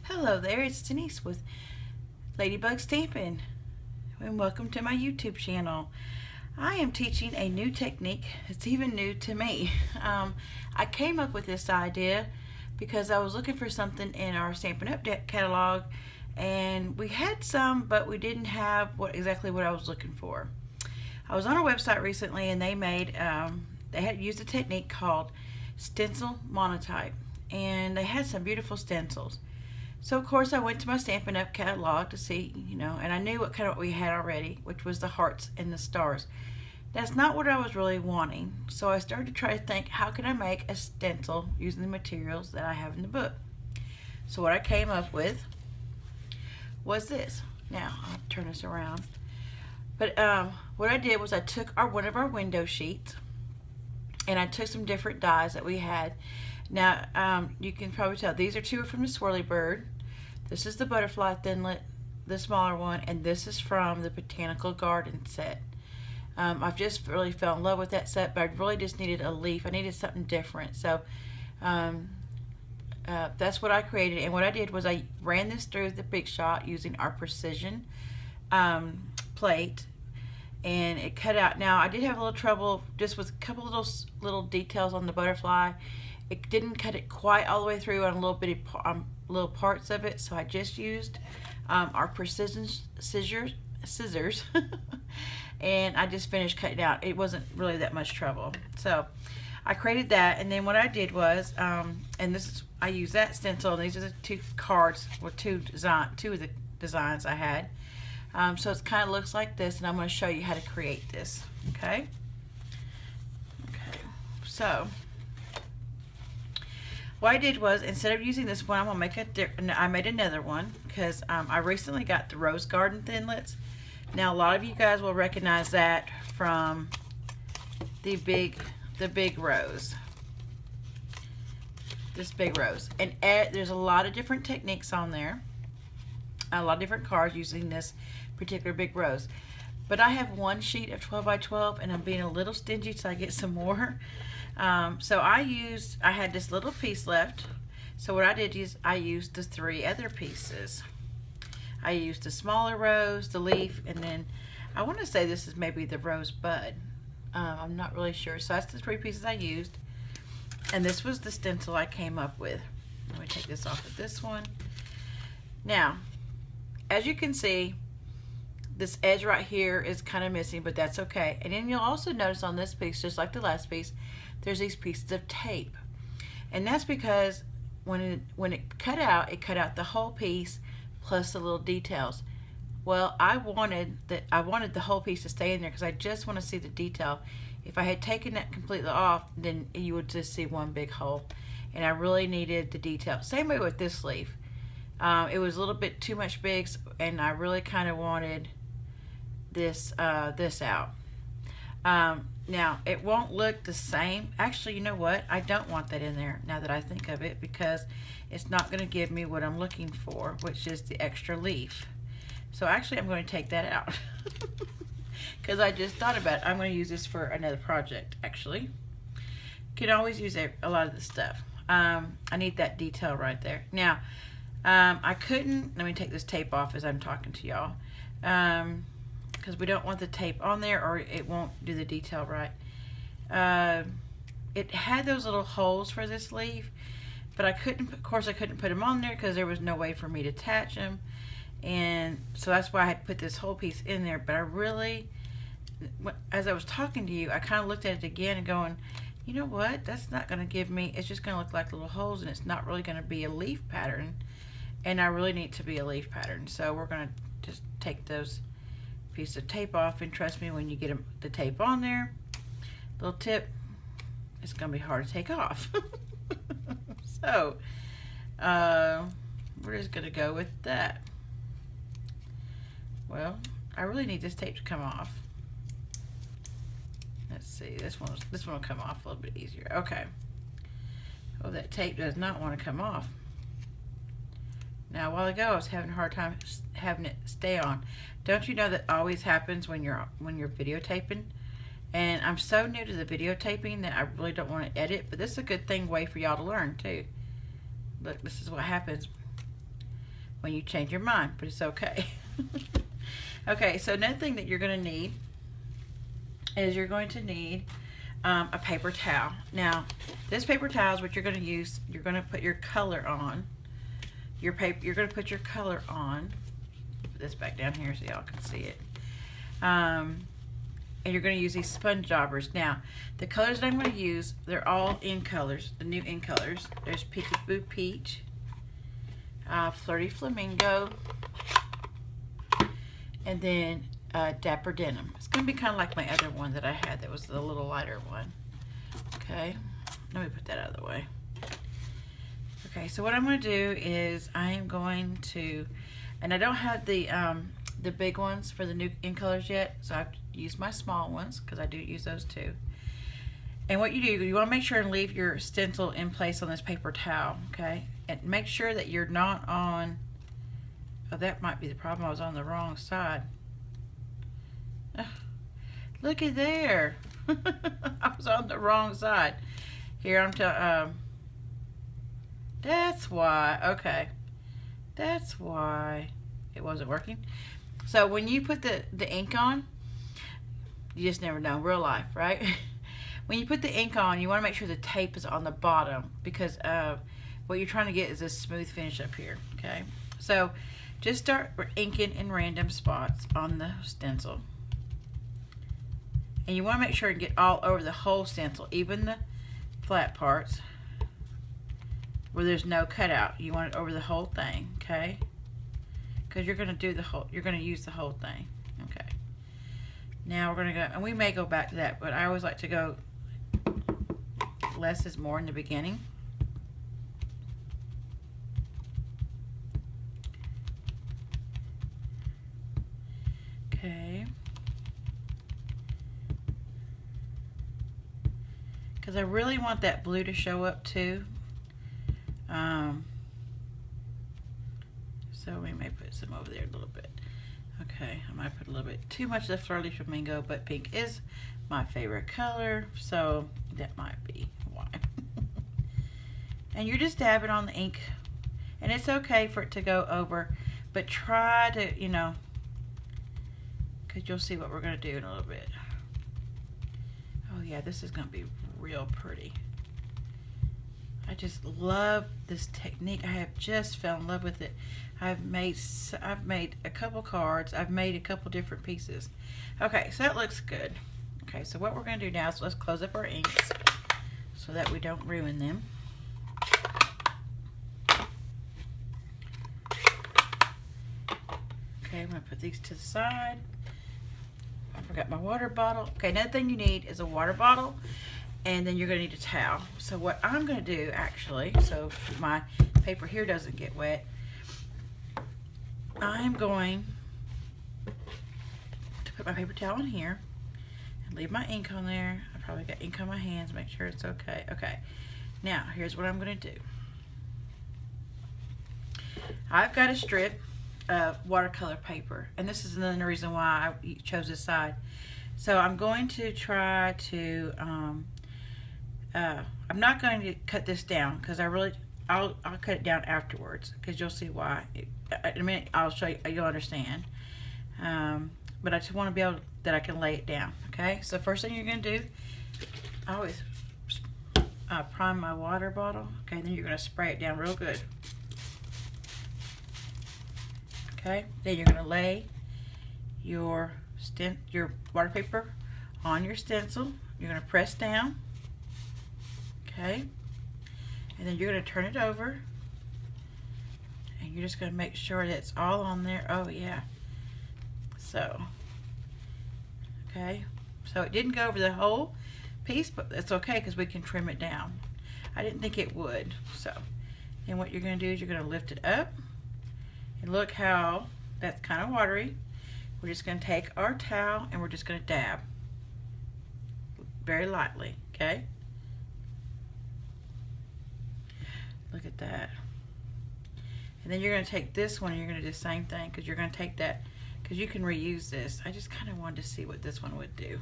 Hello there, it's Denise with Ladybug Stampin', and welcome to my YouTube channel. I am teaching a new technique. It's even new to me. I came up with this idea because I was looking for something in our Stampin' Up! Catalog, and we had some, but we didn't have exactly what I was looking for. I was on a website recently, and they had used a technique called stencil monotype, and they had some beautiful stencils. So of course I went to my Stampin' Up! Catalog to see, and I knew what we had already, which was the hearts and the stars. That's not what I was really wanting, so I started to try to think, how can I make a stencil using the materials that I have in the book? So what I came up with was this. Now, I'll turn this around. But what I did was I took one of our window sheets, and I took some different dies that we had. Now, you can probably tell, these are from the Swirly Bird. This is the Butterfly Thinlet, the smaller one, and this is from the Botanical Garden set. I've just really fell in love with that set, but I really just needed a leaf. I needed something different. So that's what I created. And what I did was I ran this through the Big Shot using our precision plate, and it cut out. Now, I did have a little trouble just with a couple little details on the butterfly. It didn't cut it quite all the way through on little parts of it, so I just used our precision scissors and I just finished cutting out. It wasn't really that much trouble. So I created that, and then what I did was, I used that stencil, and these are the two cards, or two of the designs I had. So it kind of looks like this, and I'm going to show you how to create this. Okay. So what I did was, instead of using this one, I'm gonna make I made another one because I recently got the Rose Garden Thinlets. Now, a lot of you guys will recognize that from the big rose. This big rose, and there's a lot of different techniques on there. A lot of different cards using this particular big rose. But I have one sheet of 12 by 12, and I'm being a little stingy so I get some more. So I had this little piece left. So what I did is I used the three other pieces. I used the smaller rose, the leaf, and then I want to say this is maybe the rose bud. I'm not really sure. So that's the three pieces I used. And this was the stencil I came up with. Let me take this off of this one. Now, as you can see, this edge right here is kind of missing, but that's okay. And then you'll also notice on this piece, just like the last piece, there's these pieces of tape. And that's because when it cut out the whole piece plus the little details. Well, I wanted the whole piece to stay in there because I just want to see the detail. If I had taken that completely off, then you would just see one big hole. And I really needed the detail. Same way with this leaf. It was a little bit too much big, and I really kind of wanted this out. Now, it won't look the same. Actually, you know what? I don't want that in there now that I think of it, because it's not going to give me what I'm looking for, which is the extra leaf. So actually, I'm going to take that out because I just thought about it. I'm going to use this for another project, actually. You can always use a lot of this stuff. I need that detail right there. Now, I couldn't, let me take this tape off as I'm talking to y'all, because we don't want the tape on there or it won't do the detail right. It had those little holes for this leaf, but of course I couldn't put them on there because there was no way for me to attach them. And so that's why I had to put this whole piece in there. But I really, as I was talking to you, I kind of looked at it again and going, you know what, that's not going to give me, it's just going to look like little holes, and it's not really going to be a leaf pattern. And I really need to be a leaf pattern. So we're going to just take those pieces of tape off, and trust me, when you get the tape on there, little tip, it's going to be hard to take off. So we're just going to go with that. Well, I really need this tape to come off. Let's see, this one will come off a little bit easier. Okay. Oh, that tape does not want to come off. Now, a while ago, I was having a hard time having it stay on. Don't you know that always happens when you're videotaping? And I'm so new to the videotaping that I really don't want to edit, but this is a good way for y'all to learn too. Look, this is what happens. when you change your mind, but it's okay. Okay, so another thing that you're going to need is you're going to need a paper towel. Now, this paper towel is what you're going to use. You're going to put your color on. Your paper. You're going to put your color on. Put this back down here so y'all can see it. And you're going to use these sponge daubers. Now, the colors that I'm going to use, they're all in colors, the new in colors. There's Peekaboo Peach, Flirty Flamingo, and then Dapper Denim. It's going to be kind of like my other one that I had that was the little lighter one. Okay, let me put that out of the way. Okay, so what I'm going to do is I am going to, and I don't have the big ones for the new in colors yet, so I've used my small ones because I do use those too. And what you do, you want to make sure and leave your stencil in place on this paper towel, okay? And make sure that you're not on, oh, that might be the problem. I was on the wrong side. Ugh, look at there. I was on the wrong side. Here, I'm telling, that's why, okay. That's why it wasn't working. So when you put the ink on, you just never know, real life, right? When you put the ink on, you want to make sure the tape is on the bottom because what you're trying to get is a smooth finish up here, okay? So just start inking in random spots on the stencil. And you want to make sure and get all over the whole stencil, even the flat parts where there's no cutout. You want it over the whole thing, okay? Because you're going to do the whole, you're going to use the whole thing, okay? Now we're going to go, and we may go back to that, but I always like to go less is more in the beginning. Okay. Because I really want that blue to show up too. So we may put some over there a little bit. Okay, I might put a little bit too much of the Flirty Flamingo, but pink is my favorite color, so that might be why. And you're just dabbing on the ink, and it's okay for it to go over, but try to, you know, because you'll see what we're going to do in a little bit. Oh yeah, this is going to be real pretty. I just love this technique. I have just fell in love with it. I've made a couple cards. I've made a couple different pieces. Okay, so that looks good. Okay, so what we're going to do now is let's close up our inks so that we don't ruin them. Okay, I'm going to put these to the side. I forgot my water bottle. Okay, another thing you need is a water bottle, and then you're going to need a towel. So what I'm going to do actually, so my paper here doesn't get wet, I'm going to put my paper towel in here and leave my ink on there. I probably got ink on my hands, make sure it's okay. Okay, now here's what I'm going to do. I've got a strip of watercolor paper, and this is another reason why I chose this side. So I'm going to try to I'm not going to cut this down because I'll cut it down afterwards because you'll see why. In a minute I'll show you, you'll understand. But I just want to be able that I can lay it down. Okay, so first thing you're going to do, I always prime my water bottle. Okay, then you're going to spray it down real good. Okay, then you're going to lay your water paper on your stencil. You're going to press down. Okay, and then you're going to turn it over, and you're just going to make sure that it's all on there. Oh yeah, so okay, so it didn't go over the whole piece, but that's okay because we can trim it down. I didn't think it would. So then what you're going to do is you're going to lift it up, and look how that's kind of watery. We're just going to take our towel and we're just going to dab very lightly. Okay, look at that. And then you're going to take this one and you're going to do the same thing because you're going to take that because you can reuse this. I just kind of wanted to see what this one would do.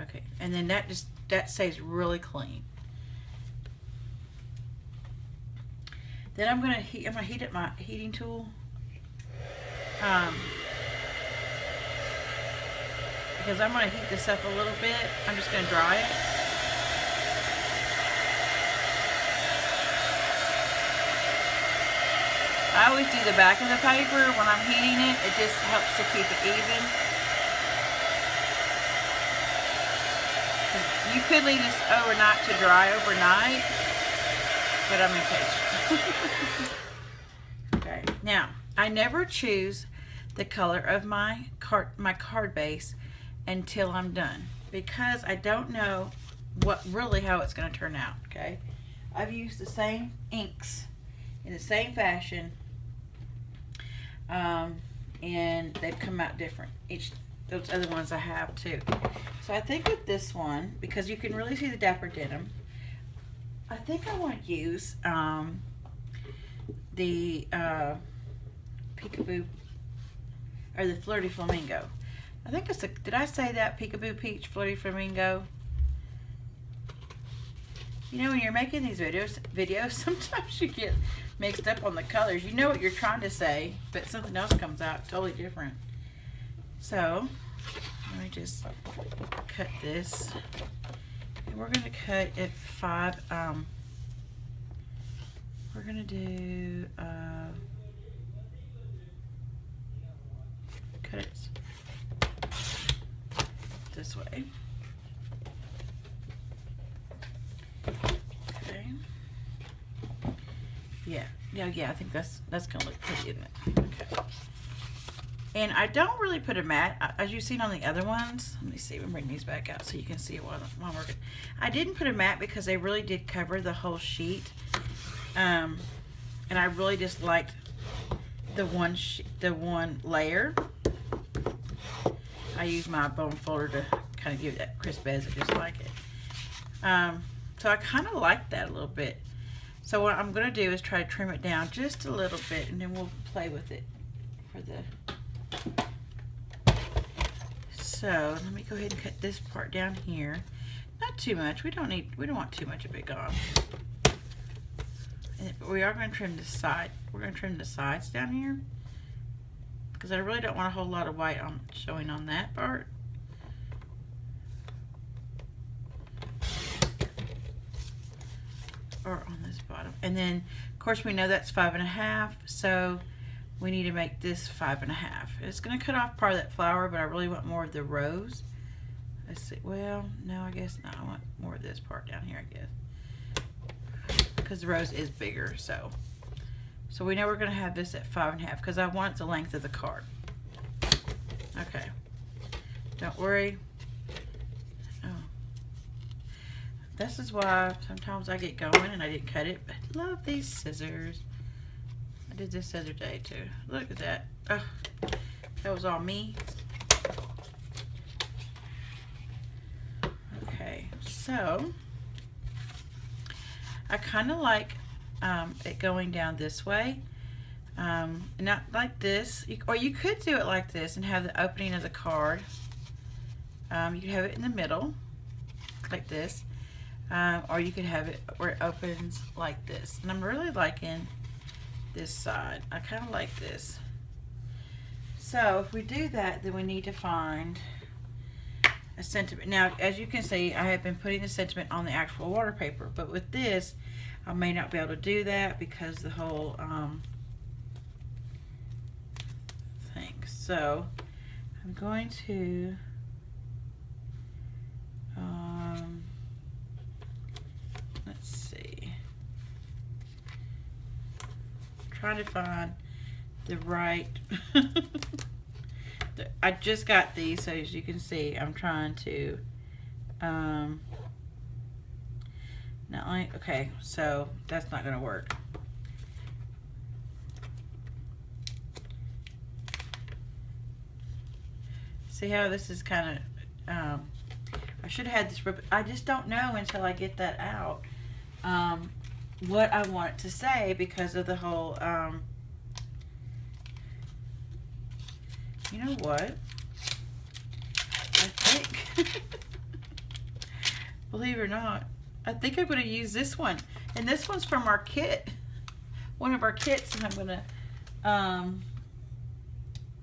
Okay, and then that stays really clean. Then I'm gonna heat up my heating tool. Because I'm gonna heat this up a little bit. I'm just gonna dry it. I always do the back of the paper when I'm heating it. It just helps to keep it even. You could leave this overnight to dry overnight, but I'm impatient. Okay, now I never choose the color of my card base until I'm done, because I don't know how it's going to turn out. Okay, I've used the same inks in the same fashion, and they've come out different. Those other ones I have too. So I think with this one, because you can really see the Dapper Denim, I think I want to use the Peekaboo, or the Flirty Flamingo. I think it's did I say that? Peekaboo Peach Flirty Flamingo. You know, when you're making these videos, sometimes you get mixed up on the colors. You know what you're trying to say, but something else comes out totally different. So, let me just cut this. And we're going to cut at 5. We're going to do, cut it this way. Okay. Yeah, I think that's gonna look pretty, isn't it? Okay. And I don't really put a mat, as you've seen on the other ones. Let me see, I'm bringing these back out so you can see it while I'm working. I didn't put a mat because they really did cover the whole sheet, and I really just liked the one layer. I use my bone folder to kind of give it that crisp edge. I just like it. So I kind of like that a little bit. So what I'm going to do is try to trim it down just a little bit, and then we'll play with it for the... So let me go ahead and cut this part down here. Not too much. We don't want too much of it gone. But we are going to trim the side. We're going to trim the sides down here, because I really don't want a whole lot of white showing on that part. Or on this bottom. And then, of course, we know that's 5.5, so we need to make this 5.5. It's going to cut off part of that flower, but I really want more of the rose. Let's see. Well, no, I guess not. I want more of this part down here, I guess, because the rose is bigger. So we know we're going to have this at 5.5 because I want the length of the card. Okay. Don't worry. This is why sometimes I get going and I didn't cut it, but I love these scissors. I did this the other day too. Look at that. Oh, that was all me. Okay, so I kind of like it going down this way. Not like this, or you could do it like this and have the opening of the card. You could have it in the middle, like this. Or you could have it where it opens like this. And I'm really liking this side. I kind of like this. So if we do that, then we need to find a sentiment. Now, as you can see, I have been putting the sentiment on the actual water paper. But with this, I may not be able to do that because the whole thing. So I'm going to... let's see. I'm trying to find the right. I just got these, so as you can see, I'm trying to. Not like, okay, so that's not going to work. See how this is kind of. I should have had this. I just don't know until I get that out. What I want it to say because of the whole, you know what, I think, believe it or not, I think I'm going to use this one, and this one's from our kit one of our kits, and I'm gonna,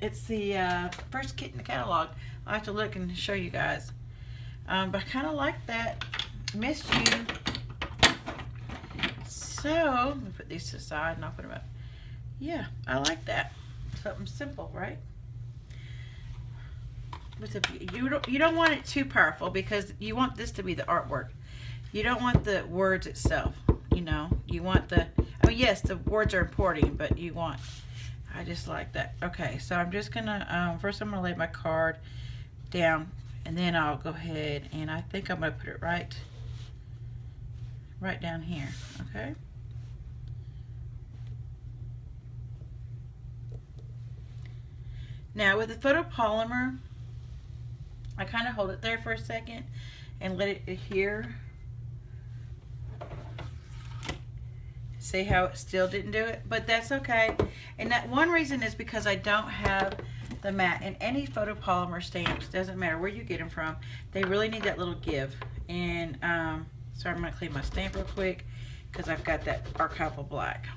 it's the first kit in the catalog. I'll have to look and show you guys. But I kind of like that. Missed you. So, let me put these to the side and I'll put them up. Yeah, I like that. Something simple, right? You don't want it too powerful because you want this to be the artwork. You don't want the words itself. You know, you want the, I mean, yes, the words are important, but you want, I just like that. Okay, so I'm just gonna, first I'm gonna lay my card down, and then I'll go ahead and I think I'm gonna put it right down here, okay? Now with the photopolymer, I kind of hold it there for a second and let it adhere. See how it still didn't do it? But that's okay. And that one reason is because I don't have the matte. And any photopolymer stamps, doesn't matter where you get them from, they really need that little give. And so I'm going to clean my stamp real quick because I've got that archival black.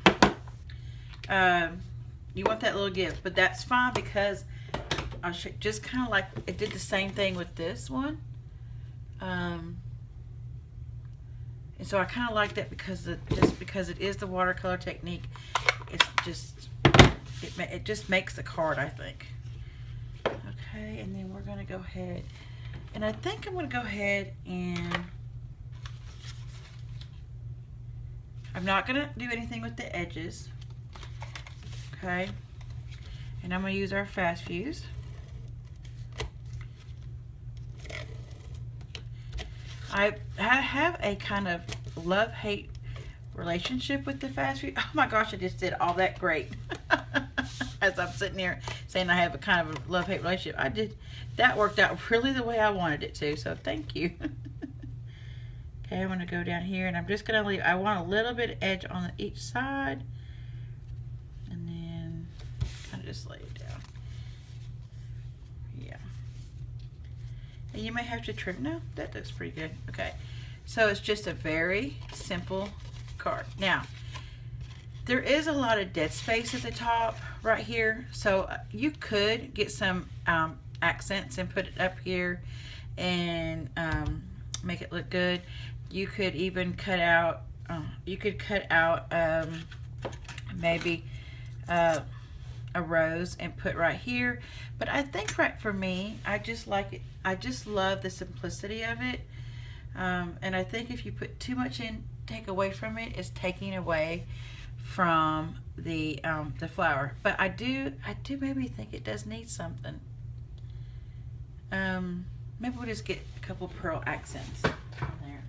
You want that little give, but that's fine because I'll just kind of like it did the same thing with this one. And so I kind of like that because just because it is the watercolor technique, it's just it just makes the card, I think. Okay, and then we're gonna go ahead, and I think I'm gonna go ahead and I'm not gonna do anything with the edges. Okay, and I'm gonna use our fast fuse. I have a kind of love-hate relationship with the fast fuse. Oh my gosh, I just did all that great. As I'm sitting here saying I have a kind of a love-hate relationship. I did, that worked out really the way I wanted it to, so thank you. Okay, I'm gonna go down here and I'm just gonna leave, I want a little bit of edge on each side. And then kind of just lay it down. Yeah. And you may have to trim. No, that looks pretty good. Okay, so it's just a very simple card. Now, there is a lot of dead space at the top right here, so you could get some accents and put it up here and make it look good. You could even cut out, maybe a rose and put right here. But I think right for me, I just like it. I just love the simplicity of it. And I think if you put too much in, take away from it, it's taking away from the flower. But I do maybe think it does need something. Maybe we'll just get a couple pearl accents on there.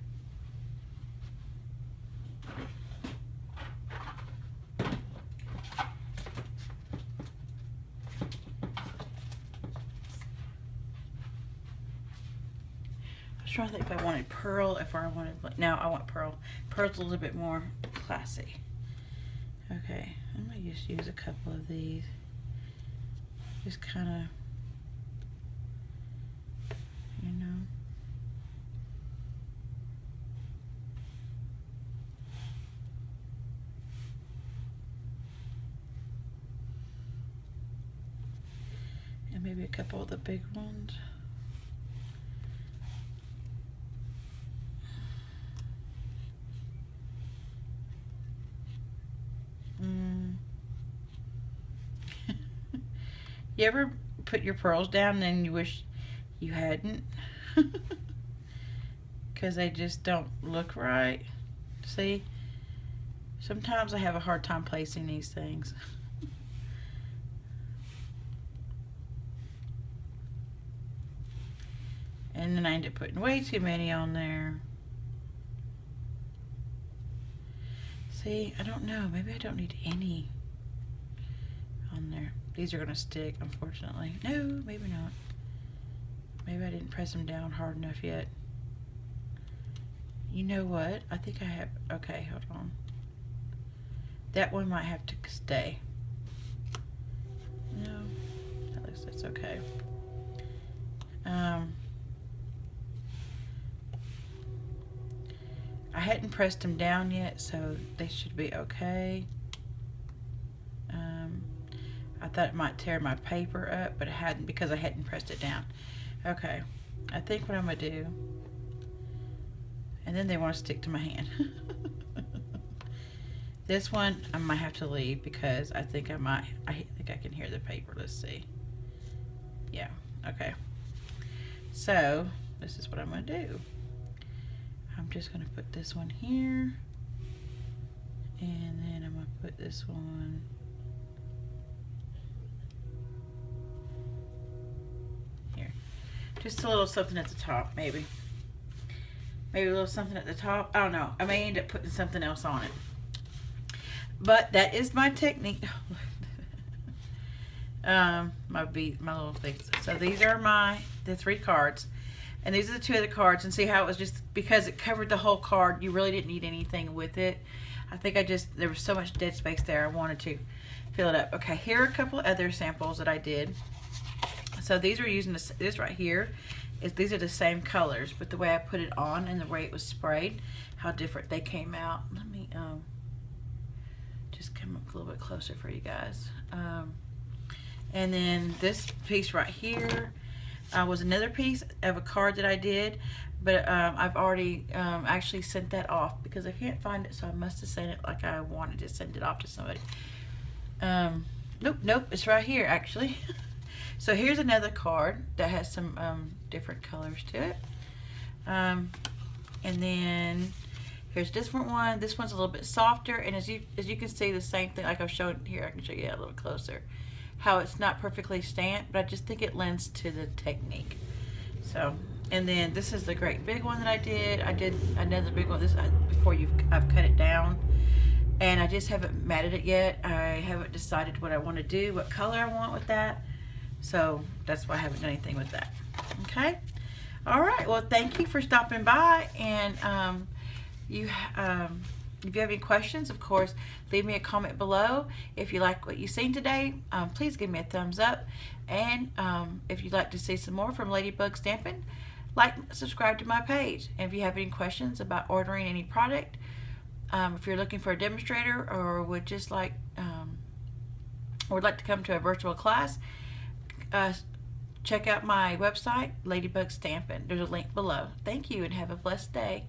I was trying to think if I wanted pearl, if I wanted, no, I want pearl. Pearl's a little bit more classy. Okay, I'm gonna just use a couple of these. Just kind of, you know. And maybe a couple of the big ones. You ever put your pearls down and you wish you hadn't? Because they just don't look right. See? Sometimes I have a hard time placing these things. And then I end up putting way too many on there. See, I don't know. Maybe I don't need any on there. These are going to stick, unfortunately. No, maybe not. Maybe I didn't press them down hard enough yet. You know what? I think I have... Okay, hold on. That one might have to stay. No, that looks that's okay. I hadn't pressed them down yet, so they should be okay. I thought it might tear my paper up, but it hadn't because I hadn't pressed it down. Okay, I think what I'm gonna do, and then they want to stick to my hand. This one I might have to leave because I think I think I can hear the paper. Let's see. Yeah, okay. So this is what I'm gonna do. I'm just gonna put this one here, and then I'm gonna put this one here. Just a little something at the top, maybe. Maybe a little something at the top. I don't know. I may end up putting something else on it. But that is my technique. My little things. So these are the 3 cards. And these are the 2 other cards. And see how it was just, because it covered the whole card, you really didn't need anything with it. I think there was so much dead space there, I wanted to fill it up. Okay, here are a couple other samples that I did. So these are using this right here. These are the same colors, but the way I put it on and the way it was sprayed, how different they came out. Let me just come up a little bit closer for you guys. And then this piece right here was another piece of a card that I did, but I've already actually sent that off because I can't find it, so I must have sent it like I wanted to send it off to somebody. Nope, it's right here actually. So here's another card that has some different colors to it. And then here's a different one. This one's a little bit softer, and as you can see, the same thing like I've shown here. I can show you a little closer. How it's not perfectly stamped, but I just think it lends to the technique. So, and then this is the great big one that I did. I did another big one. I've cut it down, and I just haven't matted it yet. I haven't decided what I want to do, what color I want with that. So that's why I haven't done anything with that. Okay. All right. Well, thank you for stopping by. And if you have any questions, of course, leave me a comment below. If you like what you've seen today, please give me a thumbs up. And if you'd like to see some more from Ladybug Stampin', subscribe to my page. And if you have any questions about ordering any product, if you're looking for a demonstrator or would just like to come to a virtual class, check out my website, Ladybug Stampin'. There's a link below. Thank you and have a blessed day.